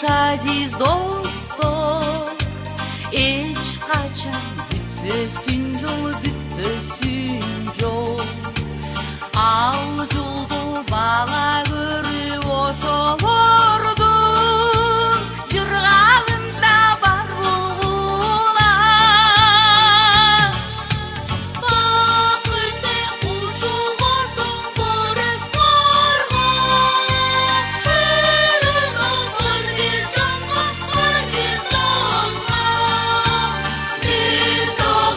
aziz dostlar, eç kaçan bütbösün yol, bütbösün yol. Al yoldu bala görüp oşolordun, jırgalında bar bulgular. Bakırda uşuğasun barıp bargan, ölün ağır bir canға, ağır bir dağға. Biz dağı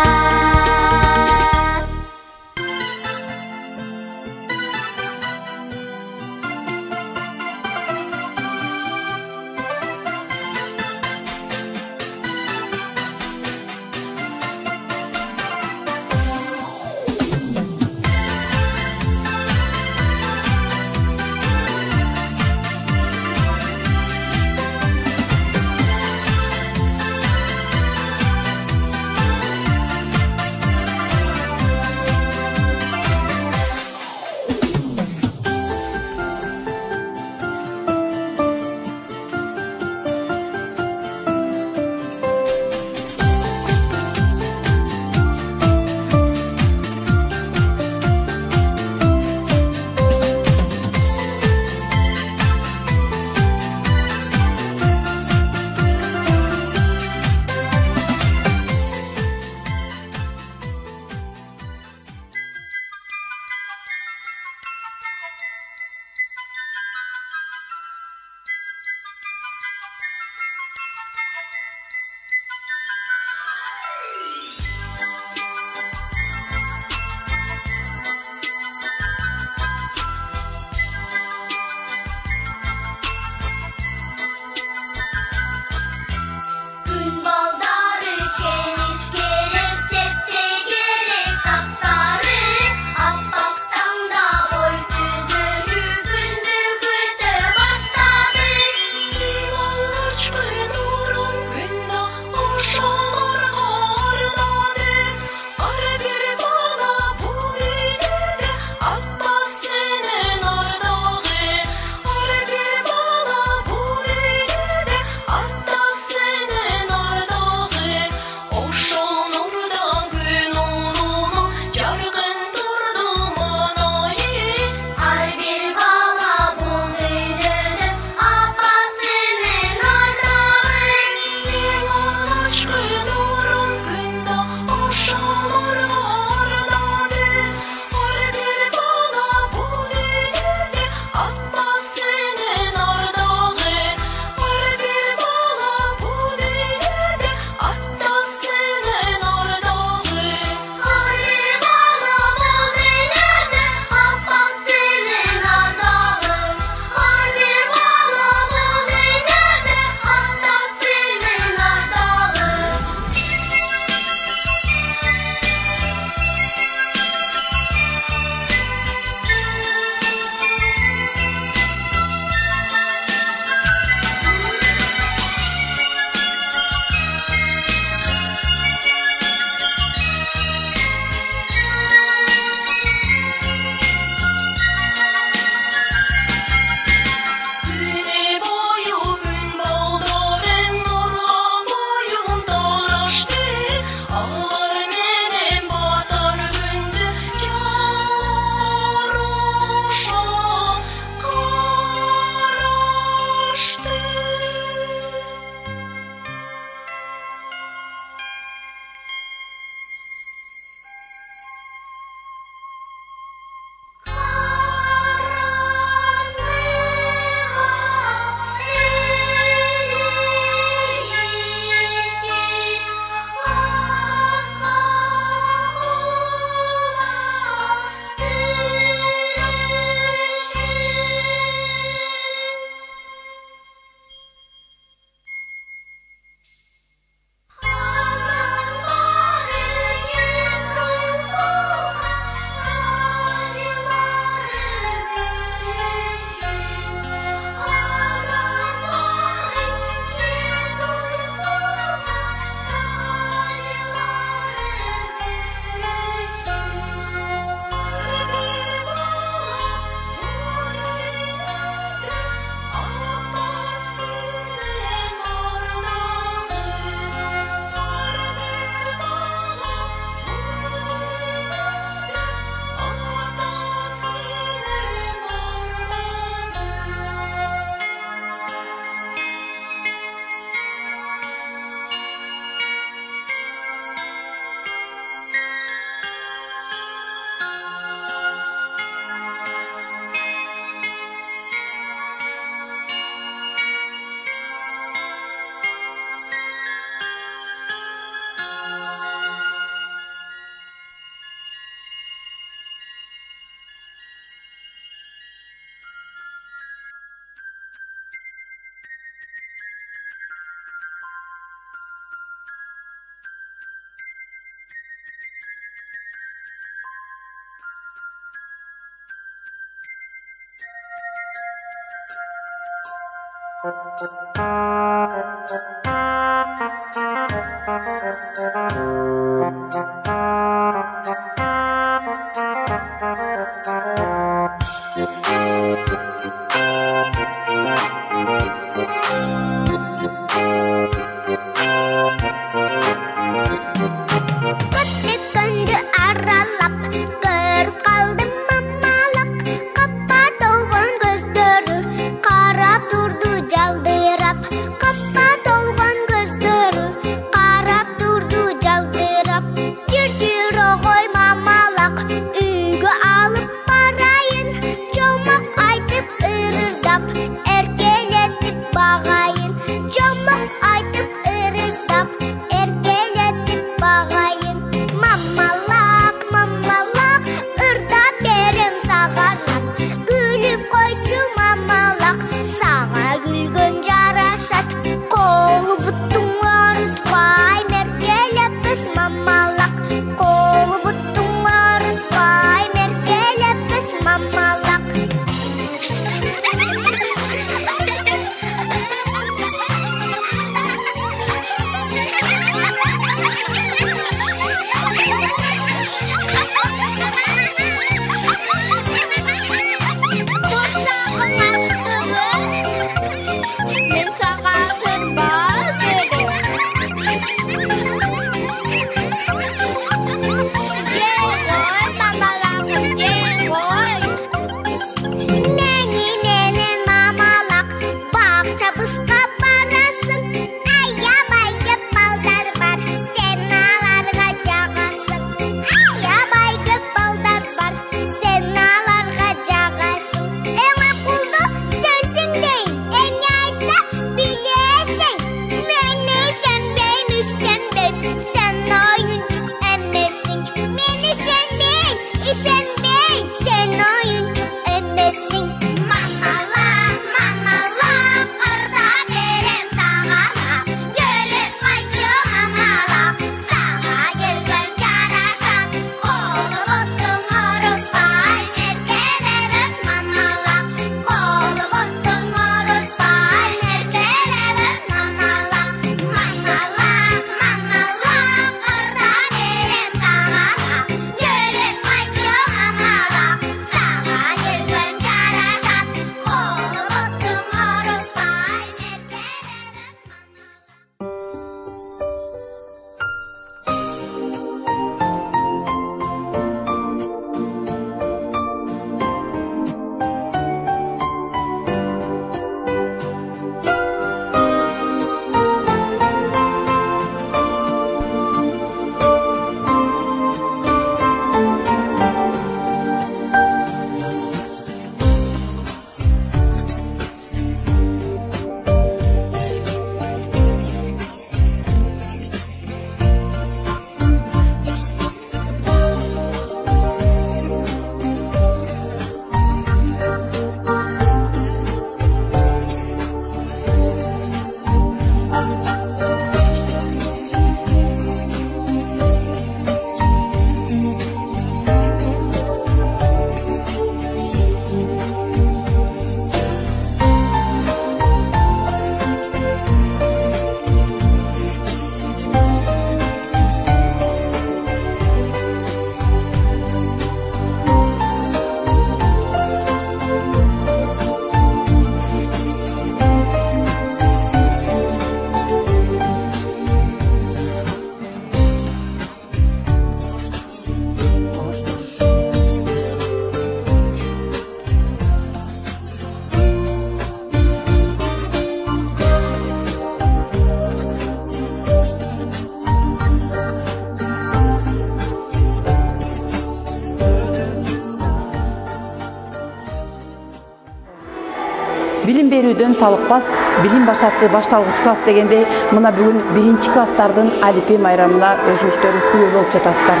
Билим берүүдөн талыкпас, билим башаты башталгыч класс дегенде, мына бүгүн 1-класстардын алипе майрамына өзүңүздөр күбө болуп жатасыздар.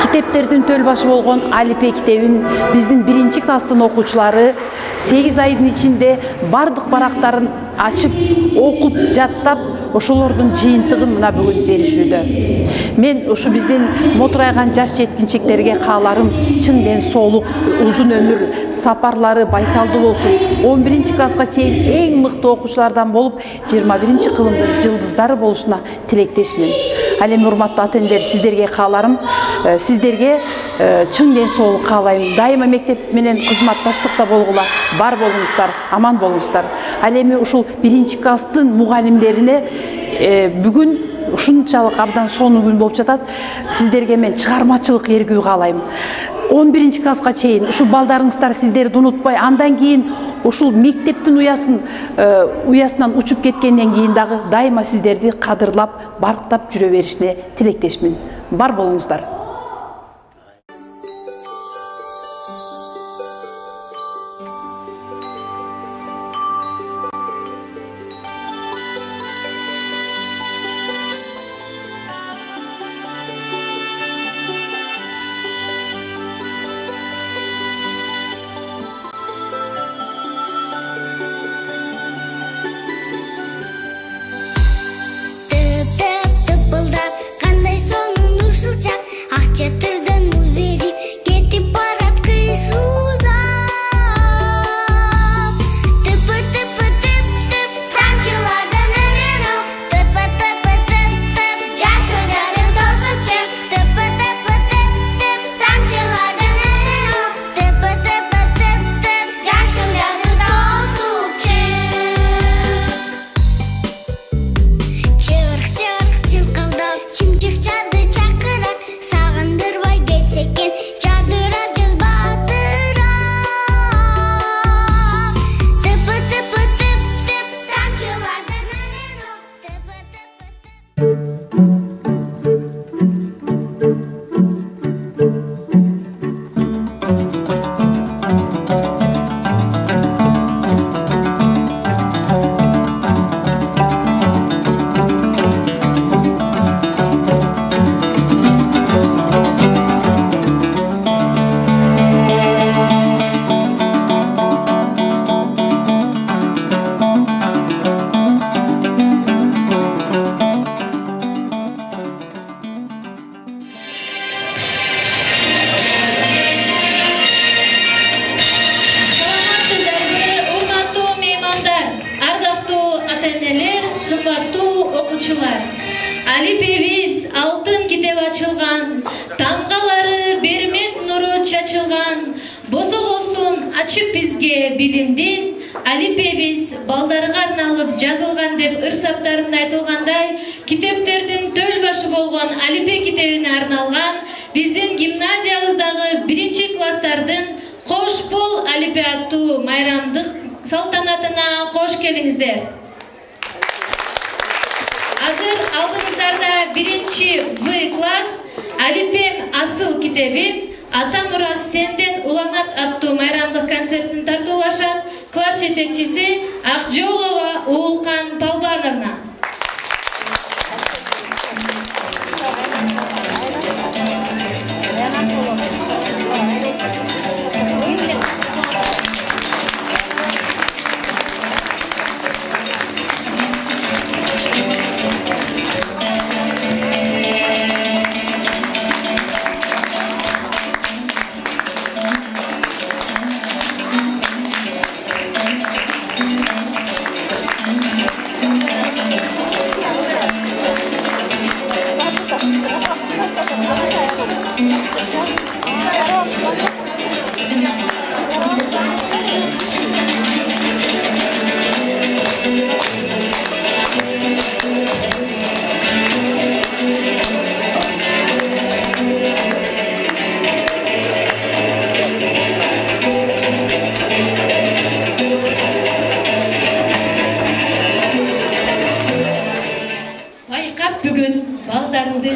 Китептердин төл башы болгон алипе китебин биздин 1-класстын окуучулары 8 айдын ичинде бардык барактарын ачып, окуп, жаттап, ошолордун жыйынтыгын мына бүгүн беришүүдө. Мен ушу биздин мотурайган жаш жеткинчектерге кааларым чын ден соолук, узун өмүр, сапарлары байсалдуу болсун. 11-класска чейин эң мыкты окуучулардан болуп, 21 кылымдын жылдыздары болушуна тилектешмин. Ал эми урматтуу ата-энелер, сиздерге кааларым, сиздерге чын ден соолук каалайм. Дайыма мектеп менен кызматташтыкта болгула, бар болуңуздар, аман болуңуздар. Ал эми ушул 1-класстын мугалимдерине бүгүн ушунчалык абдан сонун күн болуп жатат. Сиздерге мен чыгармачылык эргүү каалайм. 11-класска чейин ушул балдарыңыздар сиздерди унутпай, андан кийин ушул мектептин уясынан учуп кеткенден кийин дагы дайыма сиздерди кадырлап, барктап жүрө беришине тилектешмин. Бар болуңуздар. Алипебиз алтын китеп ачылган, тамгалары бермек нуру чачылган, босогосун ачып бизге билимдин, алипебиз балдарга арналып жазылган деп ырсаптарында айтылгандай, китептердин төл башы болгон алипе китебине арналган биздин гимназиябыздагы 1-класстардын кош бол алипе аттуу майрамдык салтанатына кош келиңиздер. Азыр алдыңыздарда 1-В класс Алипем асыл китебим Ата мурас сенден уланат аттуу майрамдык концертин тартуулашат. Класс жетекчиси Акжолова Уулкан Палбановна.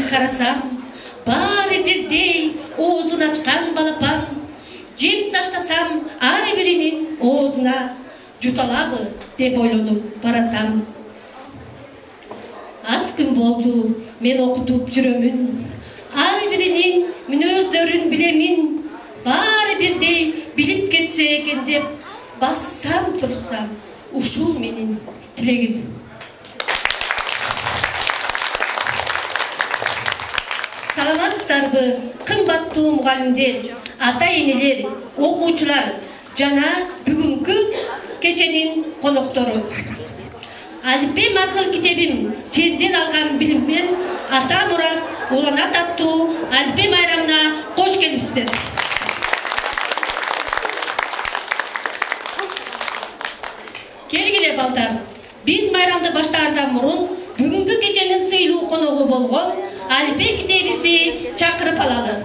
Карасам, баары бирдей оозун ачкан балапан, жеп таштасам, ары биринин оозуна жуталабы деп ойлонуп баратам. Аз күн болду, мен окутуп жүрөмүн, ары биринин мүнөздөрүн билемин, баары бирдей билип кетсе экен деп бассам турсам, ушул менин тилегим. Саламатсыздарбы, кымбаттуу мугалимдер, ата-энелер, окуучулар жана бүгүнкү кеченин коноктору. Алипе масыл китебим сенден алган билиммен ата мурас уланат аттуу Алипе майрамына кош келипсиздер. Келгиле балдар, биз майрамды баштаардан мурун бүгүнкү кеченин сыйлуу коногу болгон Алипе китебибизди чакырып алалы.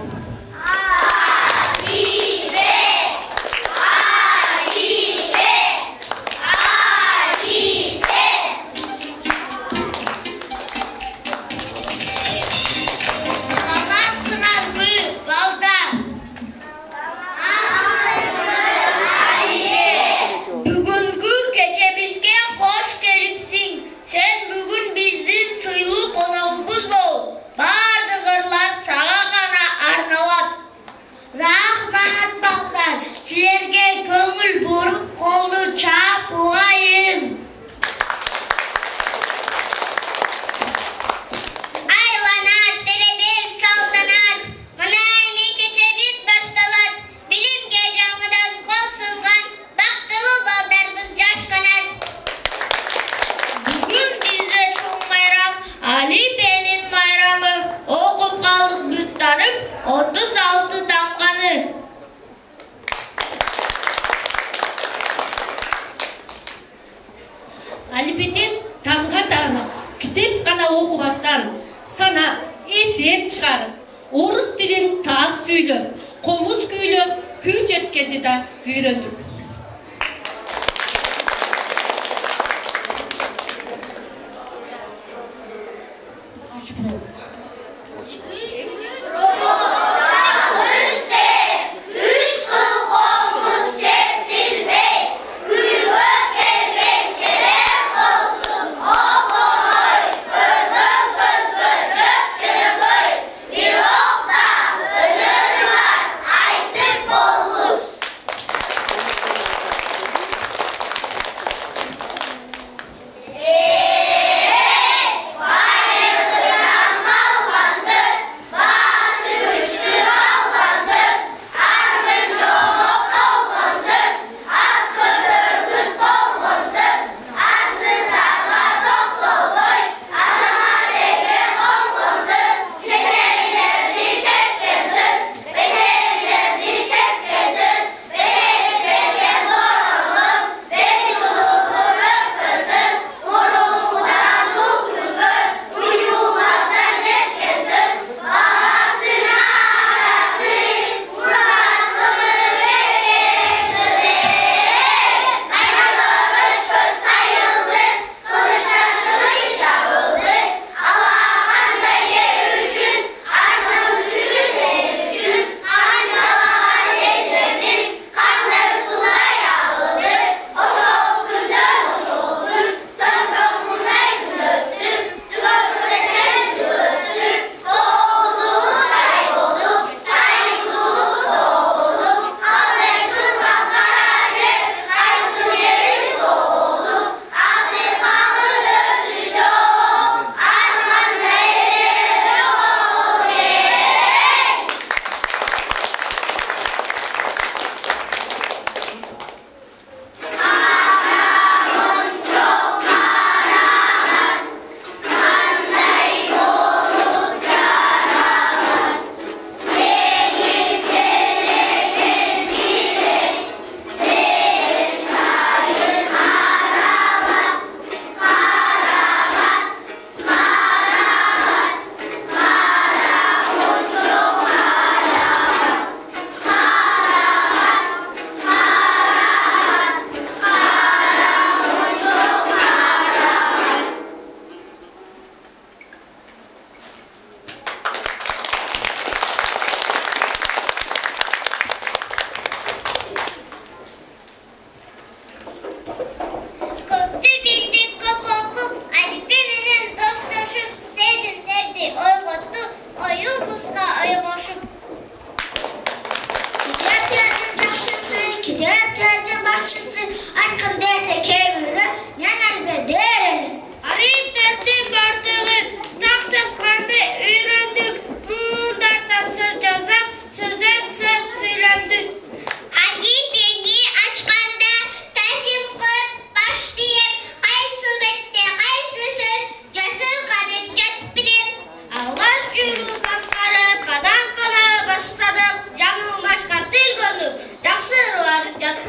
Алипеден тамга таанып, китеп гана окубастан санап, эсеп чыгарып, орус тилин так сүйлөп, комуз күйлөп, күй жеткенди да үйрөндүк.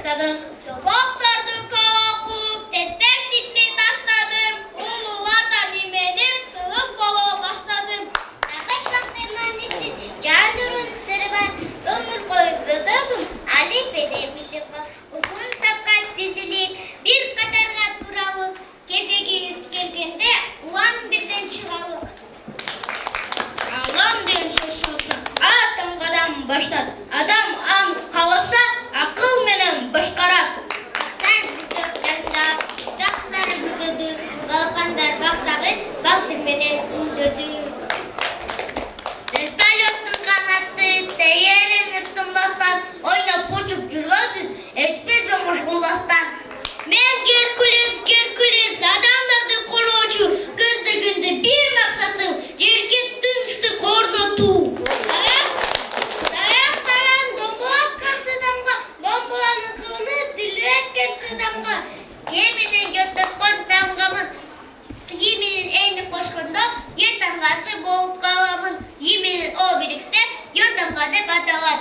баштадым. Чопоктарды кооп, теттек-титти таштадым. Улуулардан именип, сылып боло баштадым. Аташтакты маанисин, жандырын сыры бар. Өмүр коюп бөбөгүм, алифбеде билип бар. Узун сапка тизилип, бир катарга турабыз. Кезегибиз келгенде, улам бирден чыгабыз. Алам ден сөз салса, атамгадан баштат. Адам ан каласа, акыл менен башкарат. Бактар бүтөп, жактар бүтөдү, балапандар бактагы балтыр менен үндөдү. Вертолеттун канаты тегеренип тынбастан, ойноп учуп жүргөнсүз, эчбир жомуш кылбастан. Мен Геркулес, адамдарды коргоочу, көздөгөндө бир максатым, жерге тынчтык орнотуу. Даяктаган домбулап калды дамга, домбуланын кылыны тилеп кетти дамга. Эменен жөттөшкөн тамгамын, еменен эни кошкондо, е тамгасы болуп каламын. Еменен о бириксе, ё тамга деп аталат.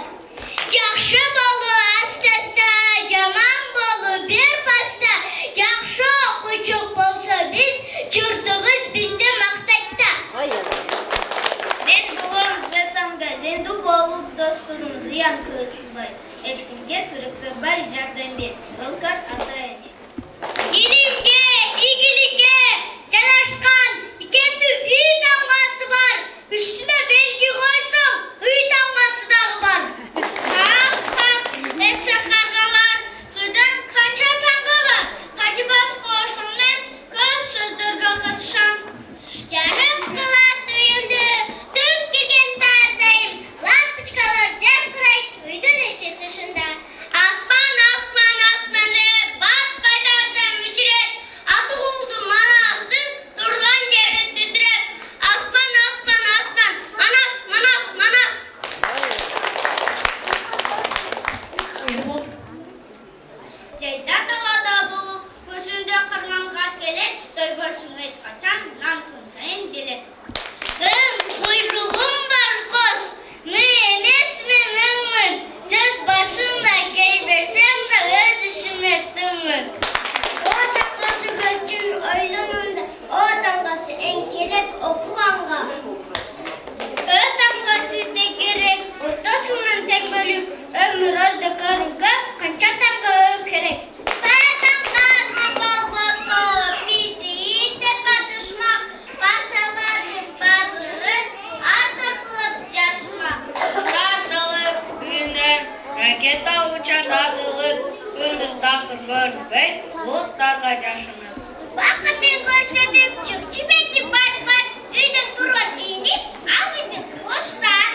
Жакшы болу аста-аста, жаман болу бир баста. Жакшы окуучу болсо биз, журтубуз бизди мактайт. Мен болом зетамга, зенду болуп досторум зыян кылышпай. Эч кимге сырыктырбай жардам бер. Зылкар ата-эне. Илимге, игиликке жарашкан икенди үй тамгасы бар. Үстүнө белги койсоң, үй тамгасы дагы бар. Этсе каргалар, кыйдан канча тамга бар. Качыбас кошунмен көп сөздөргө катышам. Жарык кылат үйүмдү, түн кирген дардайым. Лампочкалар жаркырайт үйдүн ичи тышында. Асман деп бат пайдадам үчүрөп. Атуулду манасты турган жери титиреп. Асман, манас. Жайда далада болуп, көзүндө кырманга келет, тойбосуң эч качан жансың сайын желет. Куйругум бар коз, мы эмесмин ыңмын, сөз башында кейбесем да өз ишиме тыңмын. О тамгасы көчүн ойлонунда, о тамгасы эң керек окуганга. О тамгасы не керек, ортосунан тең бөлүп, өмүр өрдө көрүнгө канча тамга керек. Бара тамга болбосо, бизди издеп атышмак, парталардын бардыгын арта кылып жашмак. Стартылып үйүнөн ракета учат атылып, күндүз такыр көрүнбөй, булуттарга жашынып. Бакытын көрсөтүп, чукчу бети бар, үйдө турган ийнип, ал биздин кошсак.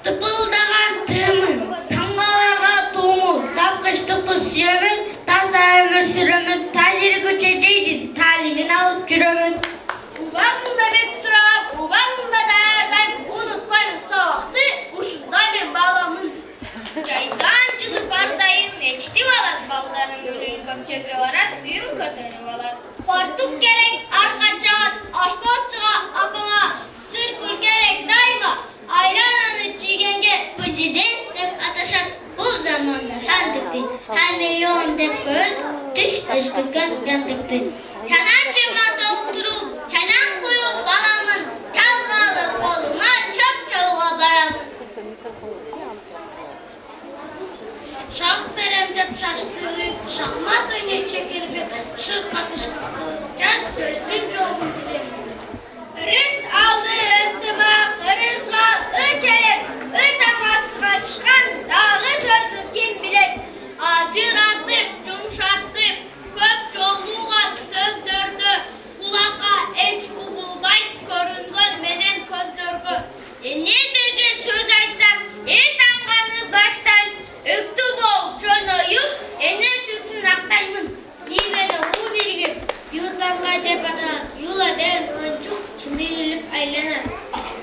Тыпылдаган тымын, тамгаларга туумул, тапкычтыкты сүйөмүн, таза өмүр сүрөмүн, тазир көчөжейдин таалимин алып жүрөмүн. Убагымда бек турап, убагымда даярдайм, унутпайм сабакты, ушундай мен баламын. Жайдан жылып ардайым, мечтип алат балдарым, үлүн көп жерге барат, үйүн көтөрүп алат. Фартук керек, арка жагат, ашпоочуга апаңа, сыркул керек дайыма, айлананы чийгенге президент деп аташат. Бул заманда хандыкты, хамелеон деп көз, түш өзгөргөн жандыкты. Чаначыма доктуруп, чайдан куюп баламын, чалга алып колума чөп чогууга барамын. Шак берем деп шаштырып, шахмат ойнай чекербек, шык катышка кызча сөздүн жообун билем. Ырыс алды ынтымак, ырысга керек, тамгасы катышкан дагы сөздү ким билет. Ажыратып, жумшартып, көп жолуган сөздөрдө кулакка эч убулбай көрүнгөн менен көздөргө. Эмнеге сөз айтсам, тамганы баштайм, өктү болуп жойноюп, эне сүтүн актаймын. Иймени у биригип, юлтамга деп аталат, юла деп ончук чимирилип айланат.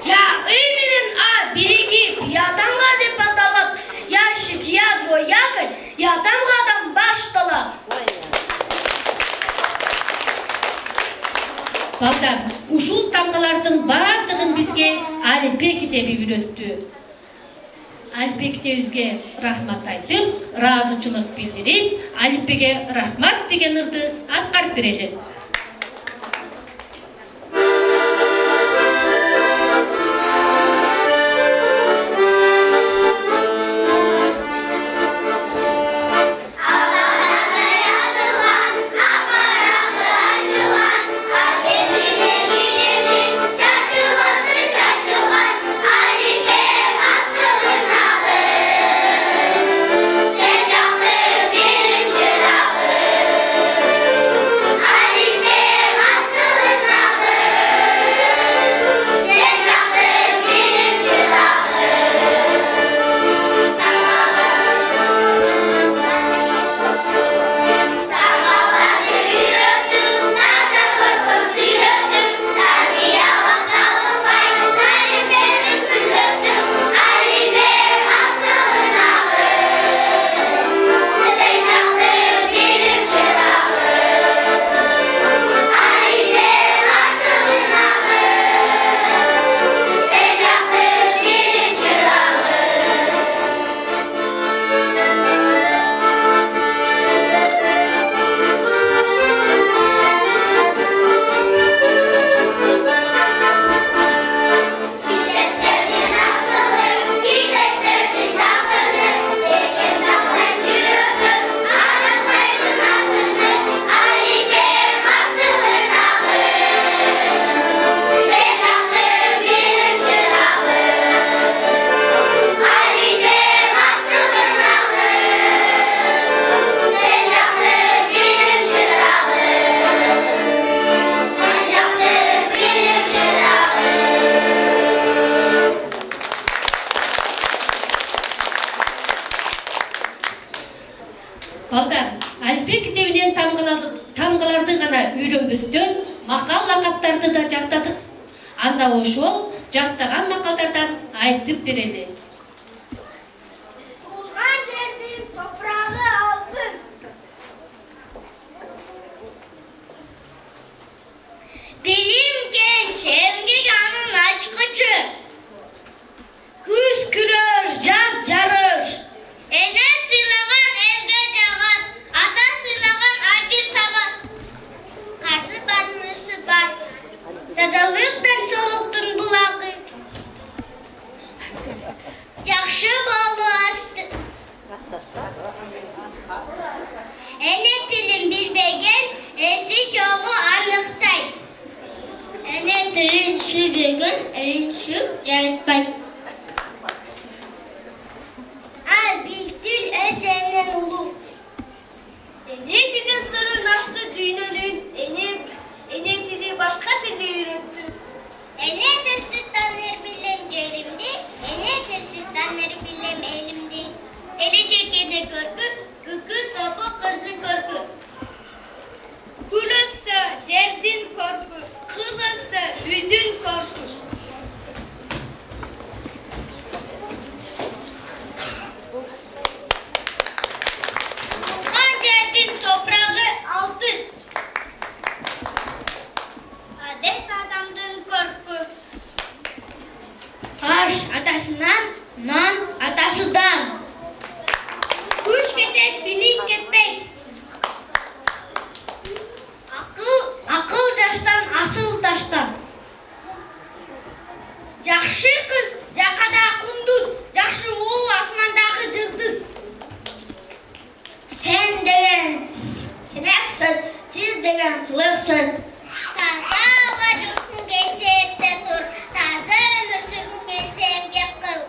Я үй менен а биригип, ятамга деп аталат, яшик, ядро, якорь, ятамгадан башталат. Балдар, ушул тамгалардын бардыгын бизге Алипе китеби үйрөттү. Алипбектерибизге рахмат айтып, ыраазычылык билдирип, Алипбеге рахмат деген ырды аткарып берели. Балдар, Алипбек китебинен тамгаларды гана үйрөнбөстөн макал лакаптарды да жаттадык. Анда ошол жаттаган макалдардан айтып берели. Туган жердин топрагы алтын. Билим genç, emgek anın açkıcı. Күз күрөр, жаз жарыр. Ene sıylagan elge jagat, ata sıylagan abir tabat. Karşı barnısı var, tazallıktan soğuktun bulakı. Jakşı bolu astı. Ene tilim bilbegen, esi çoğu anıktay. Ene tirin sübügün, erin süp jayıtpay. Al biltil esenden ulu. Ene dili sırrın açtı düğününün, ene dili başka dili yürüttü. Ene dersizdenler bilem cerimdi, ene dersizdenler bilem elimdi. Ele çekede körkü, bükü topu kızlı körkü. Kulüsse cerdin korku, kılısse üdün korku. Tuğan cerdin toprağı altın. Adet adamdın korku. Aş atasından, nan atasıdan. Güç getek, bilim getmek. Akıl taştan, asıl taştan. Jakşı kız, jakada kunduz, jakşı ul asmandaki yıldız. Sen degen sinek söz, siz degen sılık söz. Taza vacutun gelse erte dur, taza ömür sürgün gelse emgek kıl.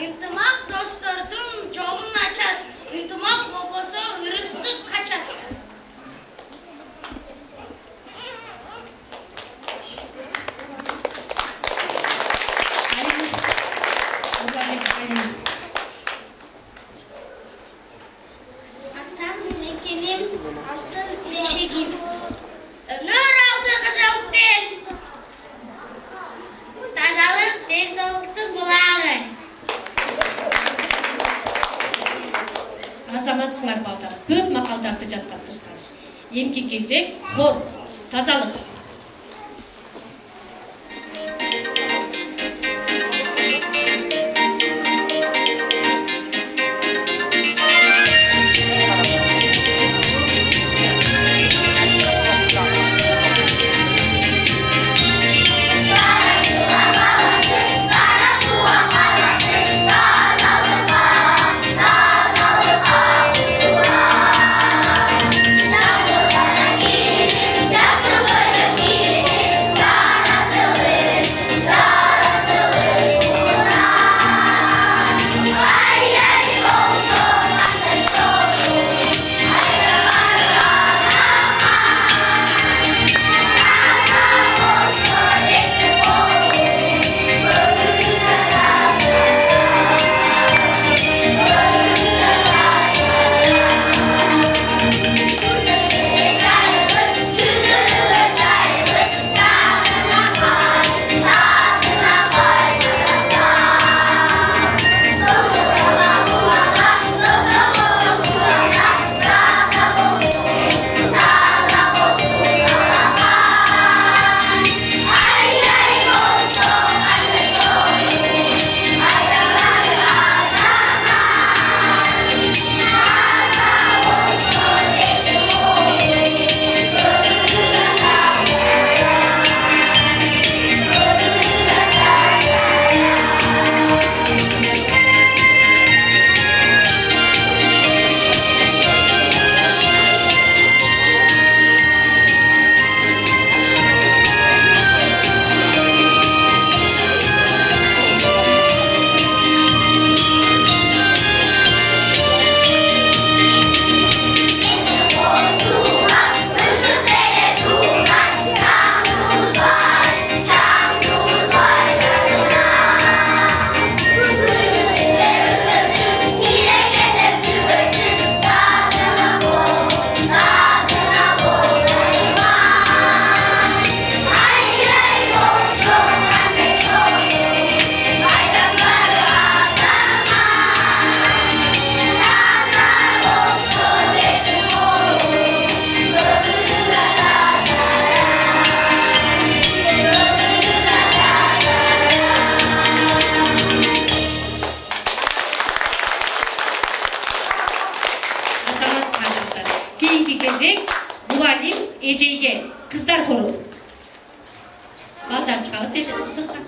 İntimak dostordun yolun açar, intimak bobosu hırıslık kaçar. Atam mekenim, altın beşegim. Ömür aldı kızılttın. Tazalık der soğuktu bulağı. Азаматсыңар балдар, көп макалдарды жаттаттырсыңар. Эмки кезек хор, тазалык. Кийинки кезек Мугалим Эжейге кыздар хору. Балдар чыгабыз эже сыртка.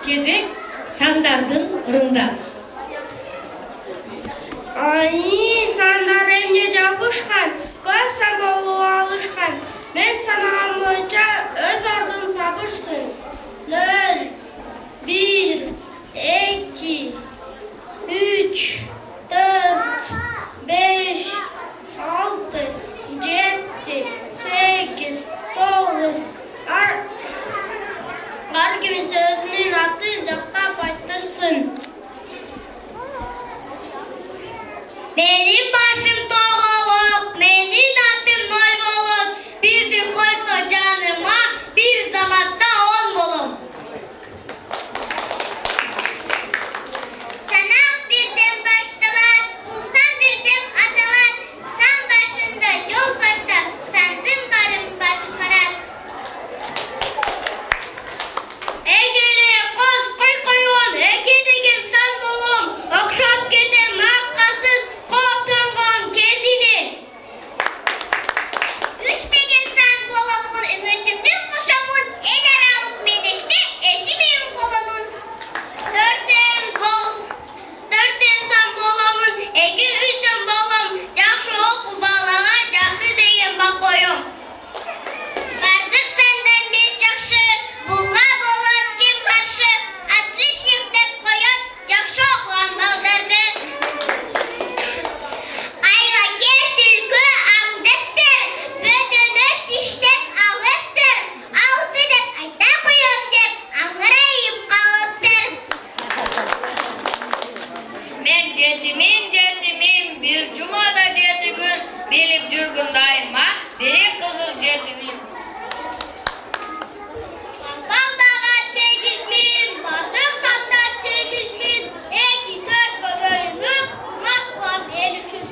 Кезек сандардын ырында. Ай, сандар эмне жабышкан, көп сан болуп алышкан. Мен санаган боюнча өз ордун табышсын. 0, 1, 2, 3, 4, 5, 6, 7, 8, 9. Ар кимиси өзүнүн атын жактап айтырсын. Benim başım toğuluk, benim adım nol bolun. Bir gün koysa canıma, bir zamanda 10 bolun. Sana birden baştalar, bulsan birden adalar. Sen başında yol başlar, sendin karın başkarar. Egeli koz koy koyun, eke degen sen bolun. Okşap geden makkasın, koptangan kendini. 3 degen sen bolun, ümitimden koşamın. Eler alıp menişte, eşi benim kolunun. 4'ten sen bolamın, eki 3'ten bolam. Jakşı oku balağa, jakşı degen bakoyum. Vardık senden 5 jakşı, bulla bolat kim başı. Отличник деп koyat, jakşı okuan baldardı. Ayga gel tülkü ağdıktır, bödünü tiştep ağıttır. Ağıttı dep ayta koyum dep, ağırayıp kalıptır. Men jetimin bir cumada 7 gün bilip жүрgүн дайыма бери кызыл жетинин. Baldağa 8.000, bardık sanda 8.000, 2-4'e bölünüp, maklar el üçün.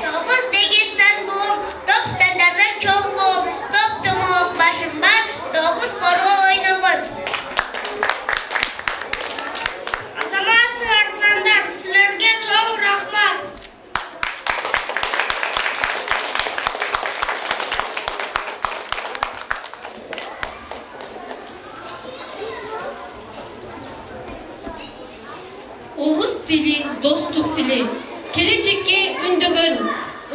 9 degen sen boğum, top standartlar çoğ boğum, top tomoğuk başım var, 9 koru oynağın. Azamatsızlar sandar, sizlerge çoğ rahmat. Орус тили достук тили. Келечекке үндөгөн.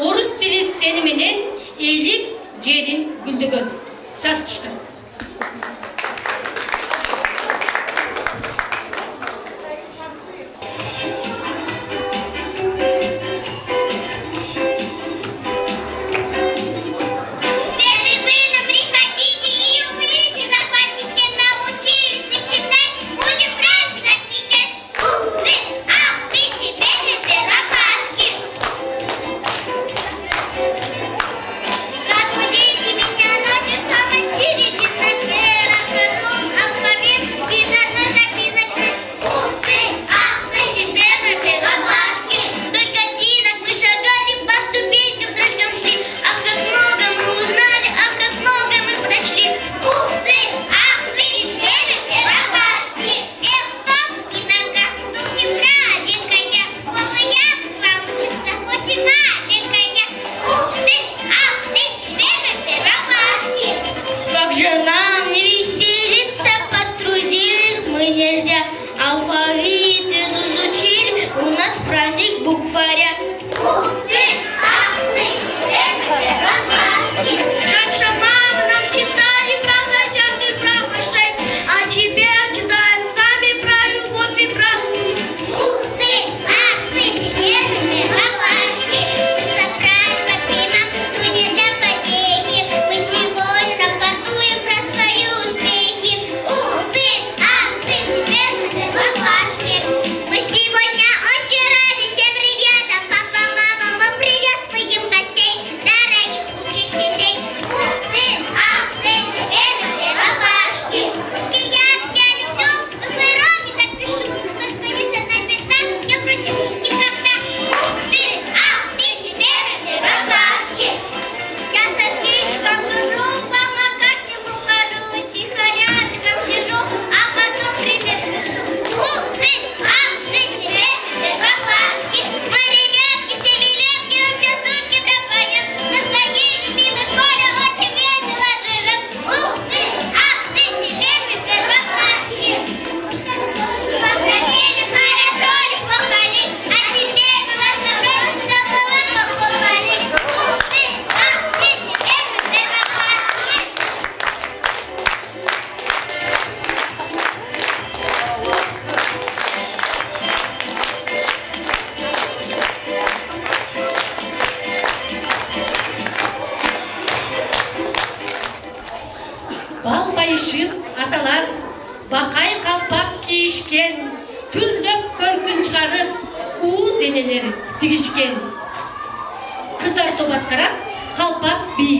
Орус тили сени менен элип жерин гүлдөгөн. Час түштү. Первый приходите и увидите, захватите на училище читать, будем праздник отмечать. Ух ты, ах ты, теперь это ракашки. Разбудите меня ночью в самой середине. айышын аталар бақай қалпақ киішкен, түрліп көркін шығарып уыз енелер тігішкен. Қыздар топ атқарат қалпақ би.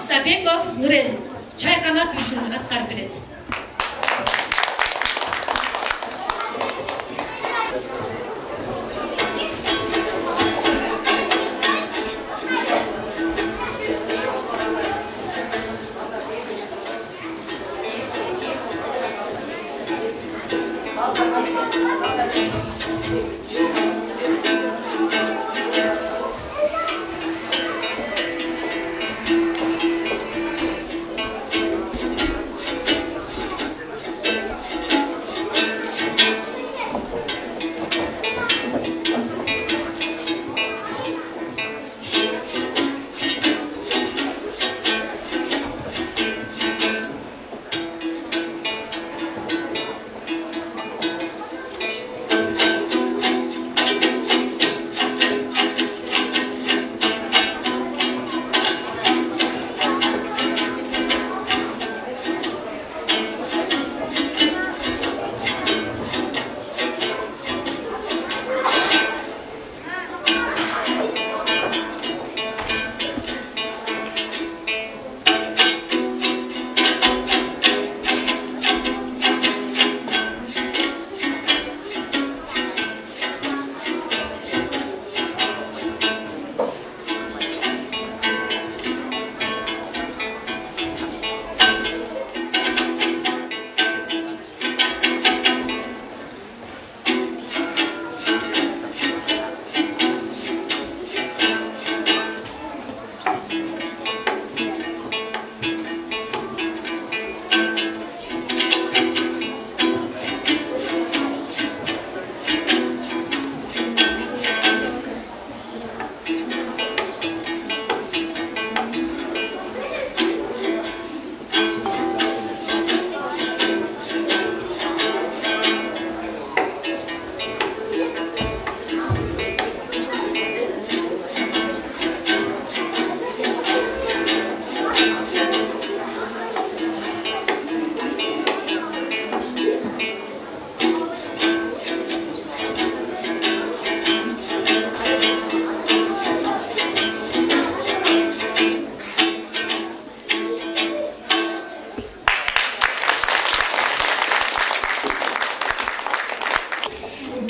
Сабеков Нурен чайкама күйшісін атқарып береді.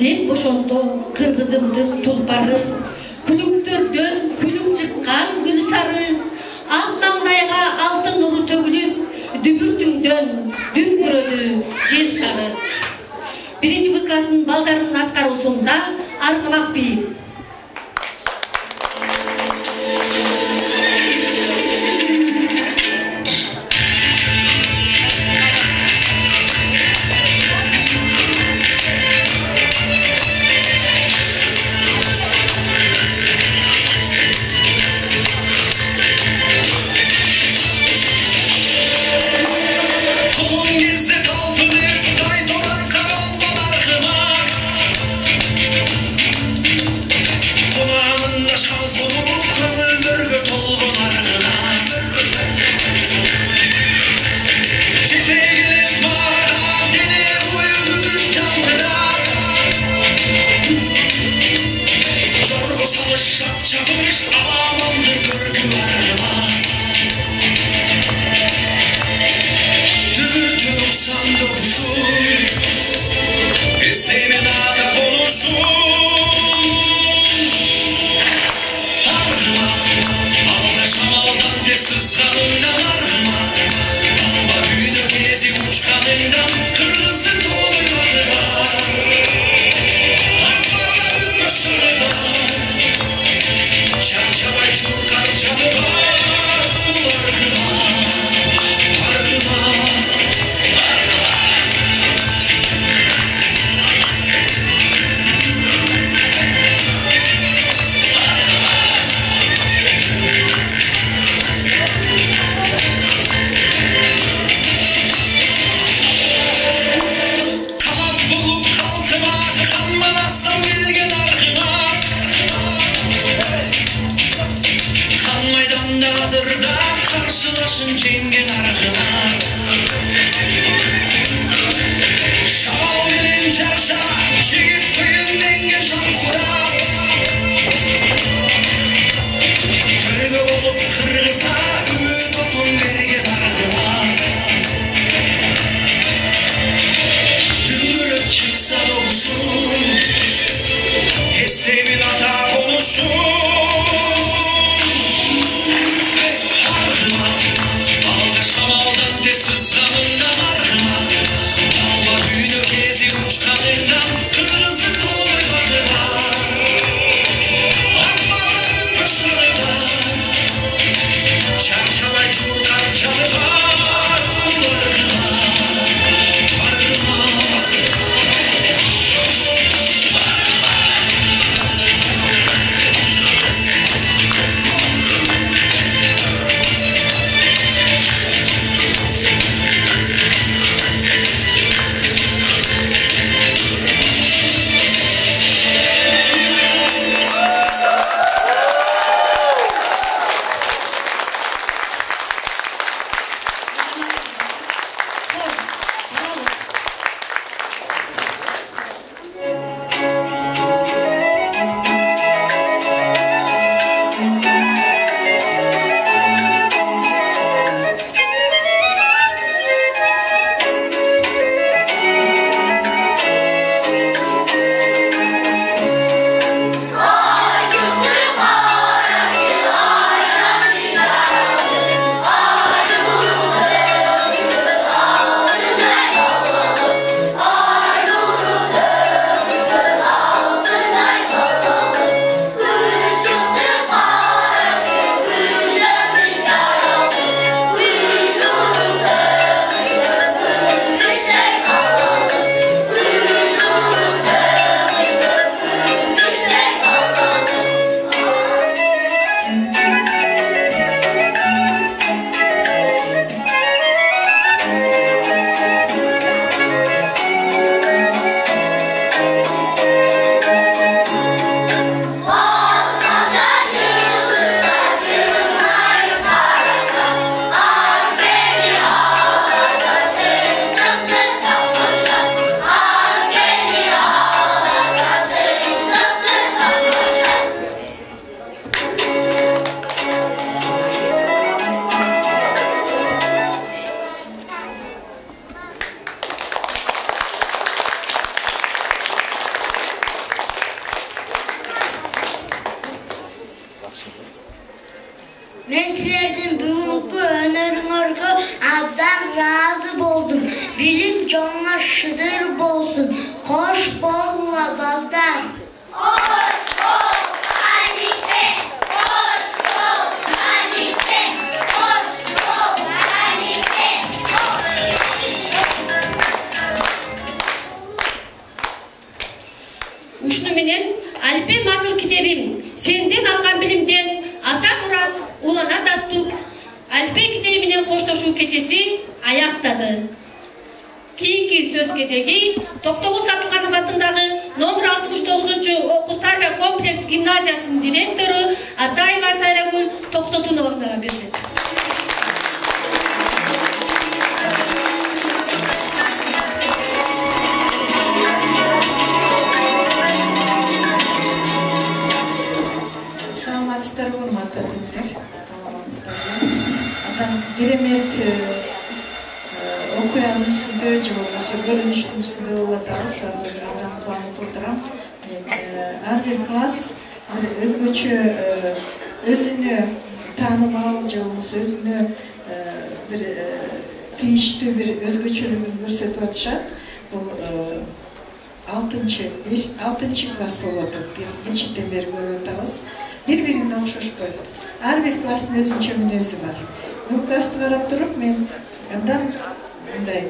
деп ошондо кыргызымдын тулпары, күлүктөрдөн күлүк чыккан гүл сары, ак маңдайга алтын нуру төгүлүп, дүбүртүңдөн дүңгүрөдү жер шары. Биринчи Б класснын балдарынын аткаруусунда Аркабак би. жаңа шыдыр болсын, қош болла балдар. Қош бол, Ханифе, қош бол, Ханифе, қош бол, Ханифе. Ушуну менен Алипе Масыл китебим сенден алган билимден ата мурас улана таттук Алипе китеби менен коштошуу кечеси аяктады. Кийинки сөз кезеги Токтогул Сатылганов атындагы номер 69-окутарга комплекс гимназиясынын директору Атаева Сайрагүл Токтосуновага берди. Саламатсыздар, урматтуу адиптер. Керемет окуянын үстүндө же болбосо бөлүнүштүн үстүндө болуп атабыз. Азыр абдан кубанып отурам. Ар бир класс өзгөчө өзүнө таанымал же болбосо өзүнө бир тийиштүү бир өзгөчөлүгүн көрсөтүп атышат. Бул 6-класс болуп атат. Кечиктен бери көрүп атабыз. Бири-бирине окшошпойт. Ар бир класстын өзүнчө мүнөзү бар. Бул классты карап туруп мен абдан мындай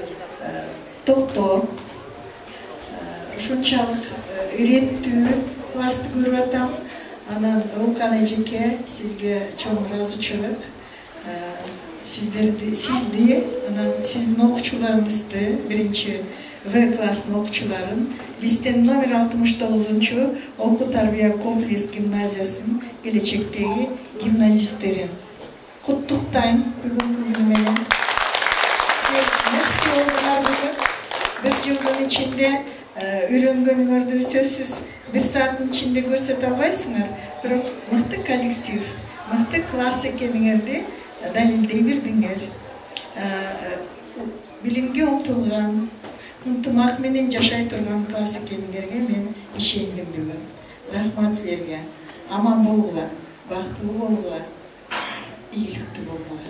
токтоо, ушунчалык үйрөттүү классты көрүп атам. Анан Улкан эжеке сизге чоң ыраазычылык. Сизди, анан сиздин окуучуларыңызды, биринчи В класстын окуучуларын, биздин номер 69-чу окуу тарбия комплекс гимназиясынын келечектеги гимназисттерин куттуктайм бүгүнкү күнү менен. Bir жылдын ичинде үйрөнгөнүңөрдү сөзсүз 1 сааттын ичинде көрсөтө албайсыңар, бирок мыкты коллектив, мыкты класс экениңерди далилдей бирдиңер. Билимге умтулган, ынтымак менен жашай турган класс экениңерге мен ишендим бүгүн. Рахмат силерге. Аман болгула, бактылуу болгула, ийгиликтүү болгула.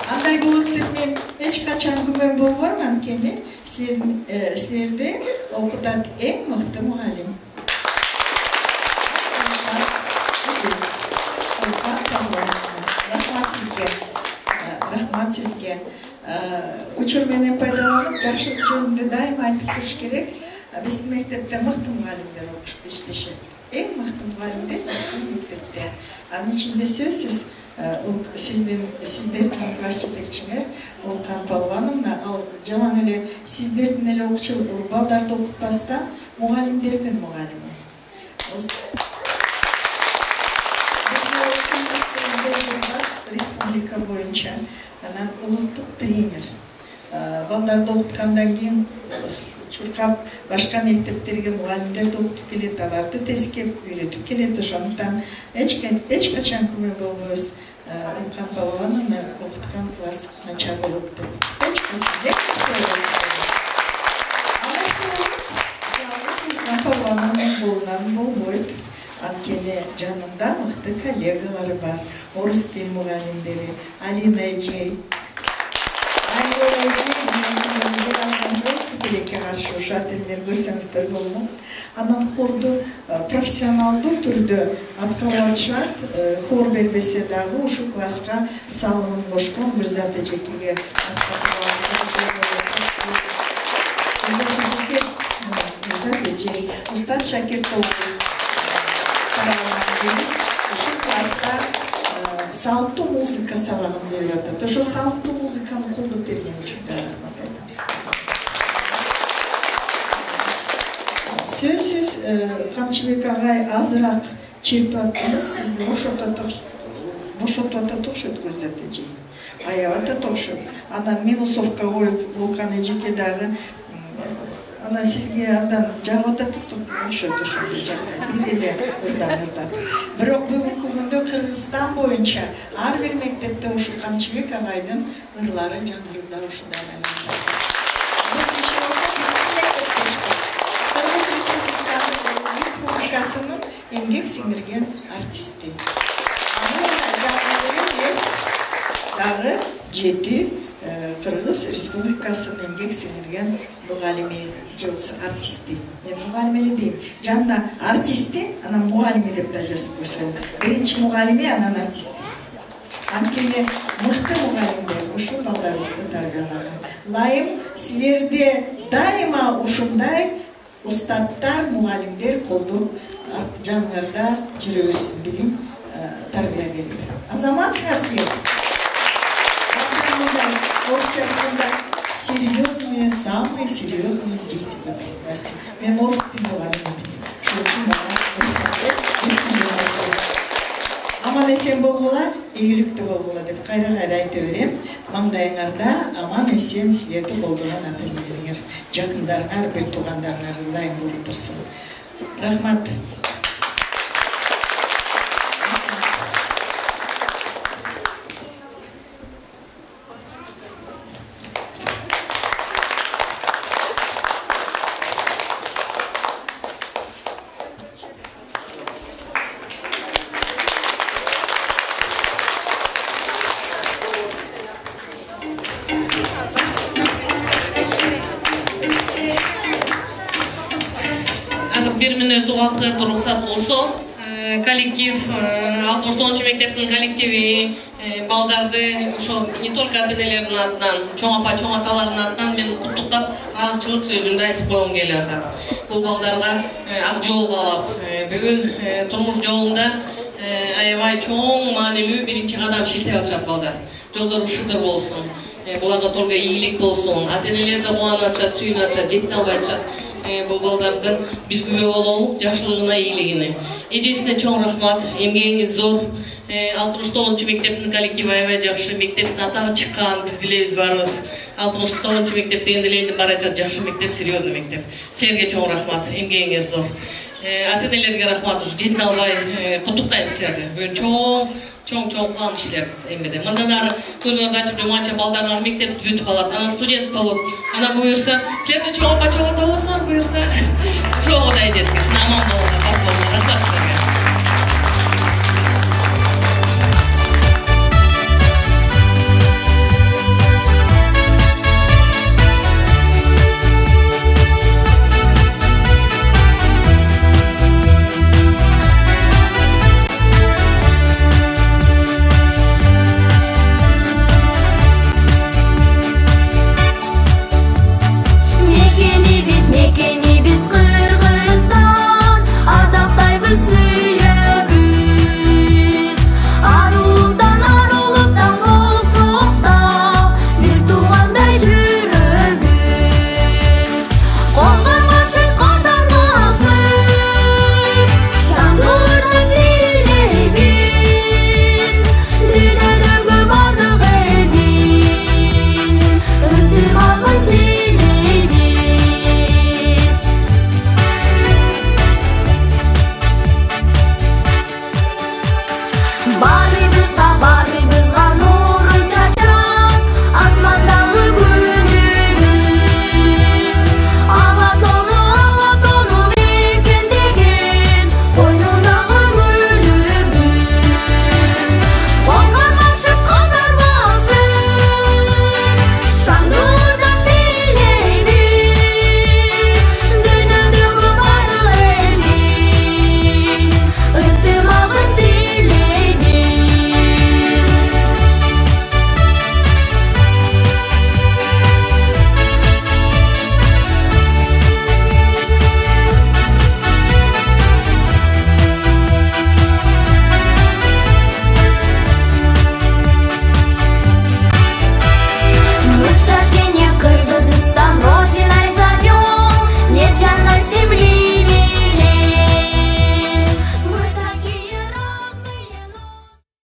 Андай болот деп мен эч качан күмөн болбойм, анткени силерди окутат эң мыкты мугалим. Рахмат сизге. Учур менен пайдаланып, жакшылык жөнүндө дайыма айтып туруш керек. Биздин мектепте мыкты мугалимдер иштешет. Эң мыкты мугалимдер биздин мектепте. Анын ичинде сөзсүз сиздердин класс жетекчиңер Улкан Палвановна, ал жалаң эле сиздердин эле балдарды окутпастан мугалимдердин мугалими. Республика боюнча анан улуттук тренер. Балдарды окуткандан кийин чуркап башка мектептерге мугалимдерди окутуп келет, аларды тескеп үйрөтүп келет. Ошондуктан эч качан күмөн болбойбуз. Улкан Палвановна окуткан класс начар болот деп. Эч качан Улкан Палвановнун колунан болбойт. Анткени жанында мыкты коллегалары бар. Орус тил мугалимдери, Алина эжей. Тилекке каршы ушат элдер көрсөңүздөр болмок. Анан хорду профессионалдуу түрдө аткарып атышат. Хор бербесе дагы ушу класска салымын кошкон Гүлзат эжекеге Устат Шакиртов ушу класста салттуу музыка сабагын берип атат. Ошо салттуу музыканы колдоп берген үчүн да рахмат айтабыз. Сөзсүз Камчыбек агай азыраак чертип аттыңыз, сизди бошотуп атат окшойт Гүлзат эжей. Аябай атат окшойт. Анан минусовка коюп Улкан эжеке дагы ана сизге абдан жагып атат окшойт ошондой жакта. Бир эле ырдан. Бирок бүгүнкү күндө Кыргызстан боюнча ар бир мектепте ушу Камчыбек агайдын ырлары жаңгырында ушундай республикасынын эмгек сиңирген артисти. Дагы 7 Кыргыз Республикасынын эмгек сиңирген мугалими же артисти. Мен мугалим эле дейм. Жанына артисти, анан мугалими деп да жазып койсом. Биринчи мугалими, анан артисти. Анткени мыкты мугалимдер ушул балдарыбызды тарбиялаган. Лайым силерде дайыма ушундай устаттар, мугалимдер колдоп жаныңарда жүрө берсин, билим, тарбия берип. Азаматсыңар силер. Орусча айтканда серьезные, самые серьезные дети. Мен орус тилин мугалимимин. Ошол үчүн мага аман эсен болгула, ийгиликтүү болгула деп кайра-кайра айта берем. Маңдайыңарда аман эсен силерди колдогон ата-энелериңер, жакындарыңар, бир туугандарыңар ылайым болуп турсун. Рахмат. Вакыт уруксат болсо, коллектив 69 мектептин коллективи балдарды ошо не только ата-энелердин атынан, чоң апа, чоң аталардын атынан мен куттуктап, ыраазычылык сөзүмдү айтып койгум келип атат. Бул балдарга ак жол каалап, бүгүн турмуш жолунда аябай чоң маанилүү биринчи кадам шилтеп атышат балдар. Жолдор шыдыр болсун, буларга толго ийгилик болсун, ата-энелер да кубанып атышат, сүйүнүп атышат, жете албай атышат. Бұл балдардың біз күбе бололу, жакшылыгына, ийгилигине. Эжесине чоң рахмат, эмгегиңиз зор. 69 мектептин коллективи аябай жакшы, мектептин атагы чыккан, биз билебиз барыбыз. 69 мектеп дегенде элдин баары айтат, жакшы мектеп, серьезный мектеп. Силерге чоң рахмат, эмгегиңиз зор. Ата-энелерге рахмат, ушу жете албай куттуктайм силерди. Бүгүн чоң кубаныч силер эмеде. Мындан ары көзүңөрдү ачып жумганча балдарыңар мектепти бүтүп калат, анан студент болот. Анан буюрса, силерде чоң апа, чоң ата болсуңар буюрса. Ошого да жеткизсин, аман болуңар, бак болуңар. Рахмат силерге.